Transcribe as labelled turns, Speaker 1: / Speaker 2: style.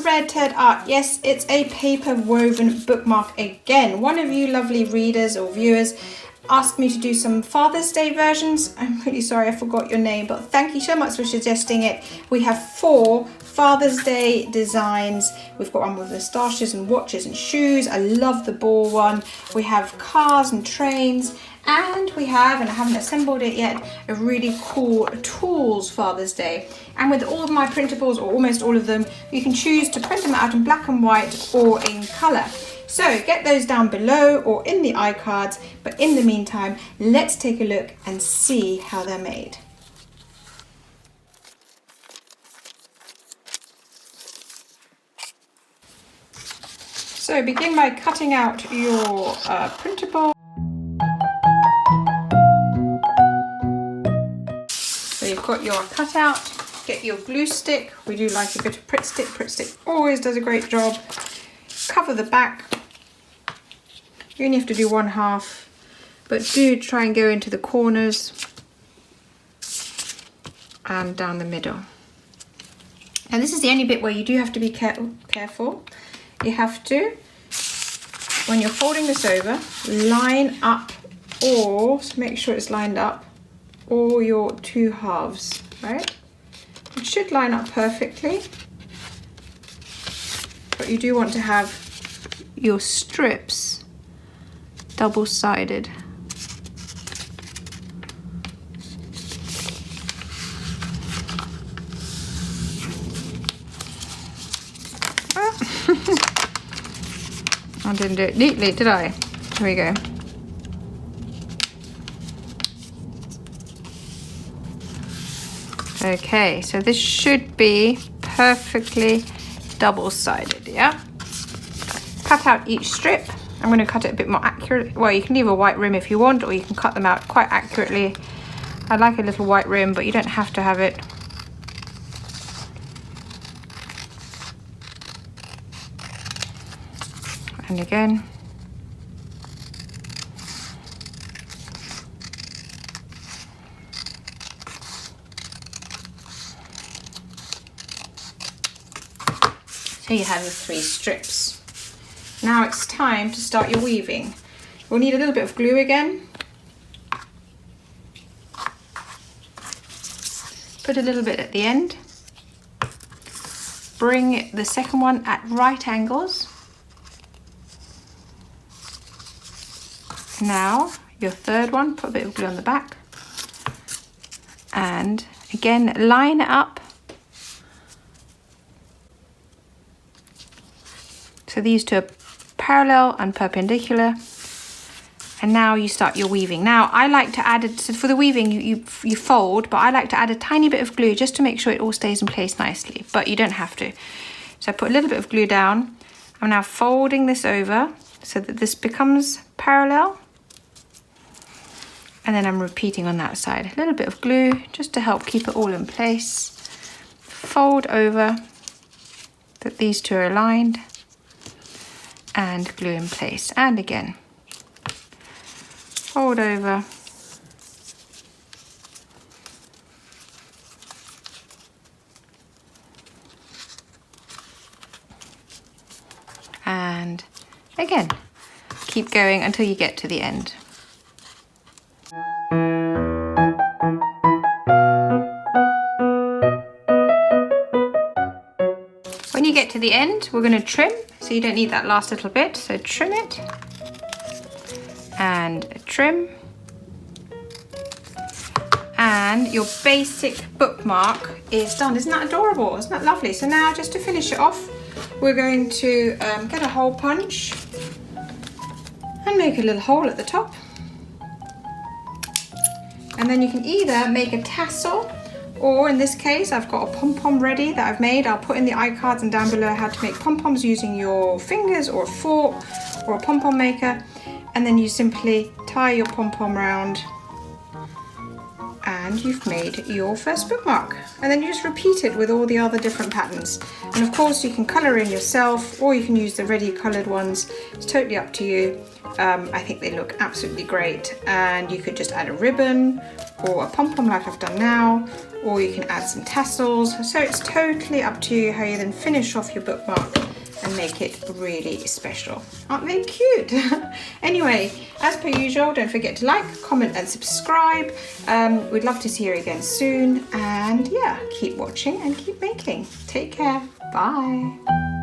Speaker 1: red thread art. Yes, it's a paper woven bookmark again. One of you lovely readers or viewers asked me to do some Father's Day versions. I'm really sorry I forgot your name, but thank you so much for suggesting it. We have 4 Father's Day designs. We've got one with moustaches and watches and shoes. I love the ball one. We have cars and trains. And we have, and I haven't assembled it yet, a really cool tools Father's Day. And with all of my printables, or almost all of them, you can choose to print them out in black and white or in colour. So get those down below or in the iCards. But in the meantime, let's take a look and see how they're made. So begin by cutting out your printable. So you've got your cutout, get your glue stick. We do like a bit of Pritt Stick. Pritt Stick always does a great job. Cover the back. You only have to do 1/2, but do try and go into the corners and down the middle. And this is the only bit where you do have to be careful. You have to, when you're folding this over, line up, or make sure it's lined up, all your 2 halves, right? It should line up perfectly, but you do want to have your strips double-sided. I didn't do it neatly, did I? Here we go. Okay, so this should be perfectly double-sided, yeah? Cut out each strip. I'm going to cut it a bit more accurately. Well, you can leave a white rim if you want, or you can cut them out quite accurately. I like a little white rim, but you don't have to have it. And again. So you have your 3 strips. Now it's time to start your weaving. We'll need a little bit of glue again. Put a little bit at the end. Bring the second one at right angles. Now your third one, put a bit of glue on the back. And again, line it up. So these 2 are parallel and perpendicular. And now you start your weaving. Now I like to add it, so for the weaving you fold, but I like to add a tiny bit of glue just to make sure it all stays in place nicely, but you don't have to. So I put a little bit of glue down. I'm now folding this over so that this becomes parallel. And then I'm repeating on that side. A little bit of glue just to help keep it all in place. Fold over that these 2 are aligned. And glue in place. And again. Fold over. And again. Keep going until you get to the end. When you get to the end, we're going to trim, so you don't need that last little bit. So trim it, and trim, and your basic bookmark is done. Isn't that adorable? Isn't that lovely? So now, just to finish it off, we're going to get a hole punch and make a little hole at the top. And then you can either make a tassel, or in this case, I've got a pom-pom ready that I've made. I'll put in the iCards and down below how to make pom-poms using your fingers or a fork or a pom-pom maker. And then you simply tie your pom-pom round and you've made your first bookmark. And then you just repeat it with all the other different patterns. And of course you can colour in yourself, or you can use the ready coloured ones. It's totally up to you. I think they look absolutely great, and you could just add a ribbon or a pom-pom like I've done now, or you can add some tassels. So it's totally up to you how you then finish off your bookmark and make it really special. Aren't they cute? Anyway, as per usual, don't forget to like, comment and subscribe. We'd love to see you again soon, and yeah, keep watching and keep making. Take care. Bye.